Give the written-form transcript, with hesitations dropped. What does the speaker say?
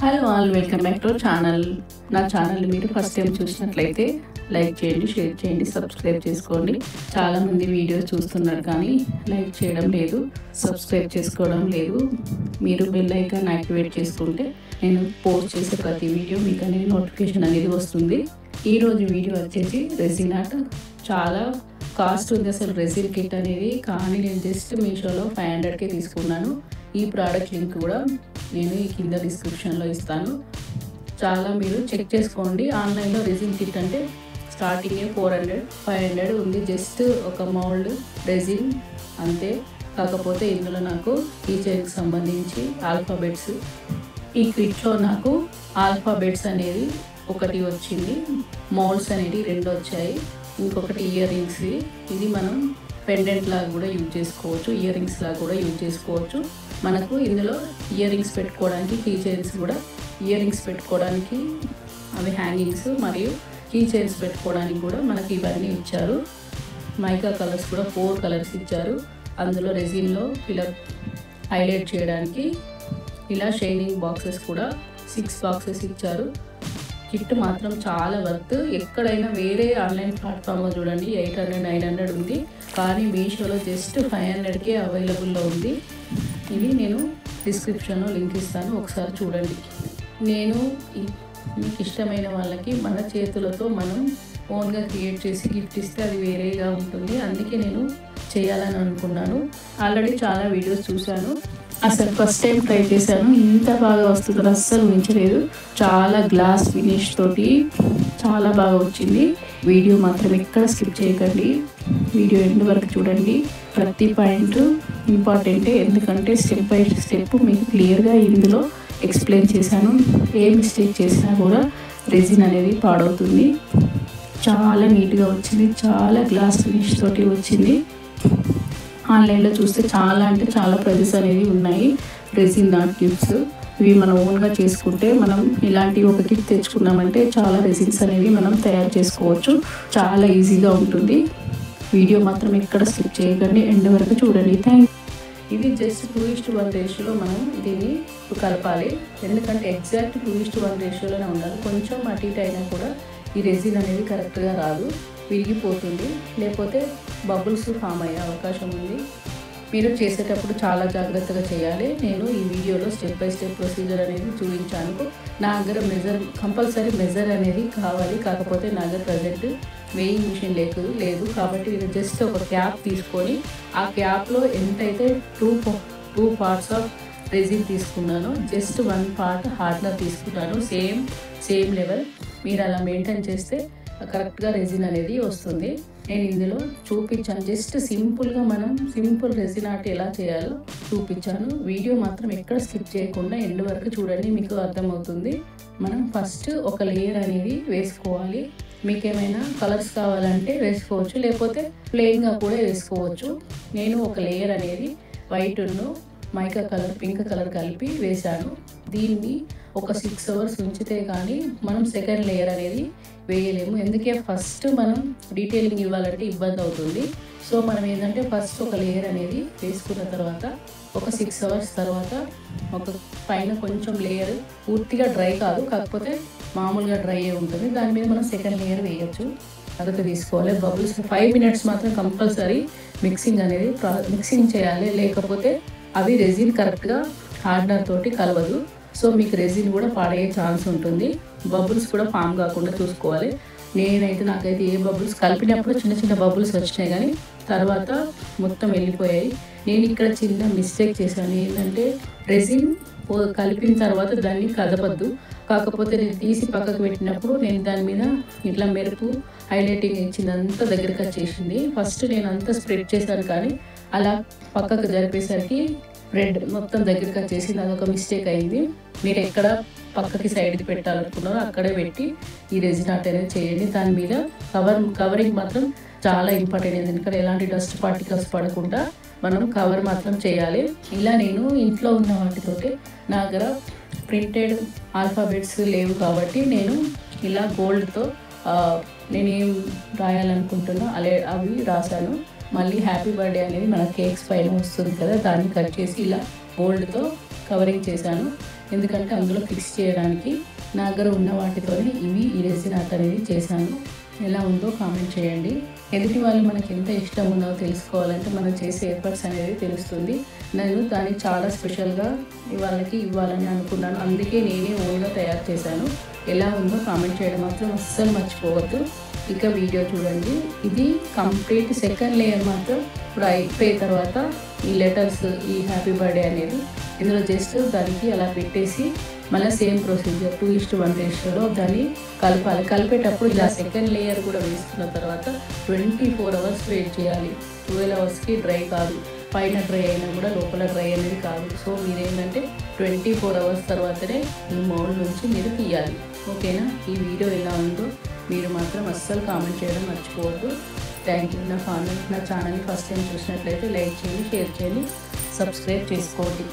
Hello all, welcome back to channel. నా channel మీరు first time చూసినట్లయితే లైక్ చేయండి, షేర్ చేయండి, సబ్స్క్రైబ్ చేసుకోండి. చాలామంది వీడియోస్ చూస్తున్నారు కానీ లైక్ చేయడం లేదు, సబ్స్క్రైబ్ చేసుకోవడం లేదు. మీరు బెల్ ఐకాన్ యాక్టివేట్ చేసుకుంటే నేను పోస్ట్ చేసే ప్రతి వీడియో మీకు అనేది నోటిఫికేషన్ అనేది వస్తుంది. ఈరోజు వీడియో వచ్చేసి రెసిన్ ఆర్ట్. చాలా కాస్ట్ ఉంది అసలు రెసిన్ కిట్ అనేది, కానీ నేను జస్ట్ మీషోలో 500కే తీసుకున్నాను. ఈ ప్రోడక్ట్ లింక్ కూడా నేను ఈ కింద డిస్క్రిప్షన్లో ఇస్తాను. చాలా మీరు చెక్ చేసుకోండి. ఆన్లైన్లో రెసిన్ కిట్ అంటే స్టార్టింగే 400-500 ఉంది. జస్ట్ ఒక మౌల్డ్ రెసిన్ అంతే. కాకపోతే ఇందులో నాకు ఈ చైన్కి సంబంధించి ఆల్ఫాబెట్స్, ఈ కిట్లో నాకు ఆల్ఫాబెట్స్ అనేది ఒకటి వచ్చింది, మౌల్డ్స్ అనేవి 2 వచ్చాయి, ఇంకొకటి ఇయర్ రింగ్స్. ఇది మనం పెండెంట్ లాగా కూడా యూజ్ చేసుకోవచ్చు, ఇయర్ రింగ్స్ లాగా కూడా యూజ్ చేసుకోవచ్చు. మనకు ఇందులో ఇయర్ రింగ్స్ పెట్టుకోవడానికి, కీ చైన్స్ కూడా ఇయర్ రింగ్స్ పెట్టుకోవడానికి అవి హ్యాంగింగ్స్, మరియు కీ చైన్స్ పెట్టుకోవడానికి కూడా మనకి ఇవన్నీ ఇచ్చారు. మైకా కలర్స్ కూడా 4 కలర్స్ ఇచ్చారు. అందులో రెసిన్లో ఇలా హైలైట్ చేయడానికి ఇలా షైనింగ్ బాక్సెస్ కూడా 6 బాక్సెస్ ఇచ్చారు. కిట్ మాత్రం చాలా వర్త్. ఎక్కడైనా వేరే ఆన్లైన్ ప్లాట్ఫామ్లో చూడండి 800-900 ఉంది, కానీ మీషోలో జస్ట్ 500కే అవైలబుల్లో ఉంది. ఇది నేను డిస్క్రిప్షన్లో లింక్ ఇస్తాను, ఒకసారి చూడండి. నేను మీకు ఇష్టమైన వాళ్ళకి మన చేతులతో మనం ఓన్గా క్రియేట్ చేసి గిఫ్ట్ ఇస్తే అది వేరేగా ఉంటుంది. అందుకే నేను చేయాలని అనుకున్నాను. ఆల్రెడీ చాలా వీడియోస్ చూశాను, అసలు ఫస్ట్ టైం ట్రై చేశాను. ఇంత బాగా వస్తుందో అస్సలు ఊహించలేదు. చాలా గ్లాస్ ఫినిష్ తోటి చాలా బాగా వచ్చింది. వీడియో మాత్రం ఎక్కడ స్కిప్ చేయకండి, వీడియో ఎండ్ వరకు చూడండి. ప్రతి పాయింట్ ఇంపార్టెంటే, ఎందుకంటే స్టెప్ బై స్టెప్ మీకు క్లియర్గా ఇందులో ఎక్స్ప్లెయిన్ చేశాను. ఏ మిస్టేక్ చేసినా కూడా రెసిన్ అనేది పాడవుతుంది. చాలా నీట్గా వచ్చింది, చాలా గ్లాస్ ఫినిష్ తోటి వచ్చింది. ఆన్లైన్లో చూస్తే చాలా అంటే చాలా ప్రైజెస్ అనేవి ఉన్నాయి రెసిన్ ఆర్ట్ కిట్స్. ఇవి మనం ఓన్గా చేసుకుంటే, మనం ఇలాంటి ఒక కిట్ తెచ్చుకున్నామంటే చాలా రెసిన్స్ అనేవి మనం తయారు చేసుకోవచ్చు. చాలా ఈజీగా ఉంటుంది. వీడియో మాత్రం ఎక్కడ స్కిప్ చేయకండి, ఎండ్ వరకు చూడండి. ఇది జస్ట్ 2:1 రేషియోలో మనం దీన్ని కలపాలి. ఎందుకంటే ఎగ్జాక్ట్ 2:1 రేషియోలోనే ఉండాలి. కొంచెం అటు ఇటు అయినా కూడా ఈ రెసిన్ అనేది కరెక్ట్గా రాదు, విరిగిపోతుంది, లేకపోతే బబుల్స్ ఫామ్ అయ్యే అవకాశం ఉంది. మీరు చేసేటప్పుడు చాలా జాగ్రత్తగా చేయాలి. నేను ఈ వీడియోలో స్టెప్ బై స్టెప్ ప్రొసీజర్ అనేది చూపించాను. నా దగ్గర కంపల్సరీ మెజర్ అనేది కావాలి, కాకపోతే నా దగ్గర ప్రజెంట్ వెయింగ్ మిషన్ లేదు. కాబట్టి నేను జస్ట్ ఒక క్యాప్ తీసుకొని ఆ క్యాప్లో ఎంతైతే 2 పార్ట్స్ ఆఫ్ రెసిన్ తీసుకున్నానో జస్ట్ 1 పార్ట్ హార్డ్నర్ తీసుకున్నాను. సేమ్ లెవెల్ మీరు అలా మెయింటైన్ చేస్తే కరెక్ట్గా రెసిన్ అనేది వస్తుంది. నేను ఇందులో చూపించాను, జస్ట్ సింపుల్గా మనం సింపుల్ రెసిన్ ఆర్ట్ ఎలా చేయాలో చూపించాను. వీడియో మాత్రం ఎక్కడ స్కిప్ చేయకుండా ఎండ్ వరకు చూడండి, మీకు అర్థమవుతుంది. మనం ఫస్ట్ ఒక లేయర్ అనేది వేసుకోవాలి. మీకు ఏమైనా కలర్స్ కావాలంటే వేసుకోవచ్చు, లేకపోతే ప్లెయిన్గా కూడా వేసుకోవచ్చు. నేను ఒక లేయర్ అనేది వైట్ను మైకా కలర్, పింక్ కలర్ కలిపి వేశాను. దీన్ని ఒక 6 అవర్స్ ఉంచితే కానీ మనం సెకండ్ లేయర్ అనేది వేయలేము. ఎందుకే ఫస్ట్ మనం డీటెయిలింగ్ ఇవ్వాలంటే ఇబ్బంది అవుతుంది. సో మనం ఏంటంటే ఫస్ట్ ఒక లేయర్ అనేది వేసుకున్న తర్వాత ఒక 6 అవర్స్ తర్వాత ఒక పైన కొంచెం లేయర్ పూర్తిగా డ్రై కాదు, కాకపోతే మామూలుగా డ్రై అయి ఉంటుంది, దాని మీద మనం సెకండ్ లేయర్ వేయచ్చు. అదొక తీసుకోవాలి. బబుల్స్ 5 మినిట్స్ మాత్రం కంపల్సరీ మిక్సింగ్ చేయాలి, లేకపోతే అవి రెసిన్ కరెక్ట్గా హార్డ్నర్ తోటి కలవదు. సో మీకు రెసిన్ కూడా పాడయ్యే ఛాన్స్ ఉంటుంది. బబుల్స్ కూడా ఫామ్ కాకుండా చూసుకోవాలి. నాకైతే ఏ బబుల్స్ కలిపినప్పుడు చిన్న చిన్న బబుల్స్ వచ్చినాయి, కానీ తర్వాత మొత్తం వెళ్ళిపోయాయి. నేను ఇక్కడ చిన్న మిస్టేక్ చేశాను. ఏంటంటే రెసిన్ కలిపిన తర్వాత దాన్ని కదపద్దు, కాకపోతే నేను తీసి పక్కకు పెట్టినప్పుడు నేను దాని మీద ఇట్లా మెరుపు హైలైటింగ్ ఇచ్చిందంతా దగ్గరికి వచ్చేసింది. ఫస్ట్ నేను అంతా స్ప్రెడ్ చేశాను, కానీ అలా పక్కకు జరిపేసరికి రెడ్ మొత్తం దగ్గరికి వచ్చేసింది. అదొక మిస్టేక్ అయింది. మీరు ఎక్కడ పక్కకి సైడ్కి పెట్టాలనుకున్నారో అక్కడే పెట్టి ఈ రెసిన్ ఆర్ట్ అనేది చేయండి. దాని మీద కవరింగ్ మాత్రం చాలా ఇంపార్టెంట్, ఎందుకంటే ఎలాంటి డస్ట్ పార్టికల్స్ పడకుండా మనం కవర్ మాత్రం చేయాలి. ఇలా నేను ఇంట్లో ఉన్న వాటితోటి నా దగ్గర ప్రింటెడ్ ఆల్ఫాబెట్స్ లేవు కాబట్టి నేను ఇలా గోల్డ్తో నేనేం రాయాలనుకుంటున్నా అవి రాశాను. మళ్ళీ హ్యాపీ బర్త్డే అనేది మన కేక్స్ పైన వస్తుంది కదా, దాన్ని కట్ చేసి ఇలా గోల్డ్తో కవరింగ్ చేశాను, ఎందుకంటే అందులో ఫిక్స్ చేయడానికి నా దగ్గర ఉన్న వాటితోనే ఈ రెసిన్ ఆర్ట్ అనేది చేశాను. ఎలా ఉందో కామెంట్ చేయండి. ఎదుటి వాళ్ళు మనకి ఎంత ఇష్టం ఉందో తెలుసుకోవాలంటే మనం చేసే ఎఫర్ట్స్ అనేది తెలుస్తుంది. నేను దాన్ని చాలా స్పెషల్గా వాళ్ళకి ఇవ్వాలని అనుకున్నాను, అందుకే నేనే ఓన్గా తయారు చేశాను. ఎలా ఉందో కామెంట్ చేయడం మాత్రం అస్సలు మర్చిపోవద్దు. ఇక వీడియో చూడండి. ఇది కంప్లీట్ సెకండ్ లేయర్ మాత్రం ఇప్పుడు అయిపోయిన తర్వాత ఈ లెటర్స్, ఈ హ్యాపీ బర్త్డే అనేది ఇందులో జస్ట్ దానికి అలా పెట్టేసి మళ్ళీ సేమ్ ప్రొసీజర్ 2:1 రేషియోలో దాన్ని కలపాలి. కలిపేటప్పుడు ఇలా సెకండ్ లేయర్ కూడా వేసుకున్న తర్వాత 24 అవర్స్ వెయిట్ చేయాలి. 12 అవర్స్కి డ్రై కాదు, పైన డ్రై అయినా కూడా లోపల డ్రై అనేది కాదు. సో మీరేంటంటే 24 అవర్స్ తర్వాతనే ఈ మౌల్డ్ నుంచి మీరు తీయాలి. ఓకేనా? ఈ వీడియో ఎలా ఉందో మీరు మాత్రం అస్సలు కామెంట్ చేయడం మర్చిపోవద్దు. Thank you. నా ఛానల్ని ఫస్ట్ టైం చూసినట్లయితే లైక్ చేయండి, షేర్ చేయండి, సబ్స్క్రైబ్ చేసుకోండి.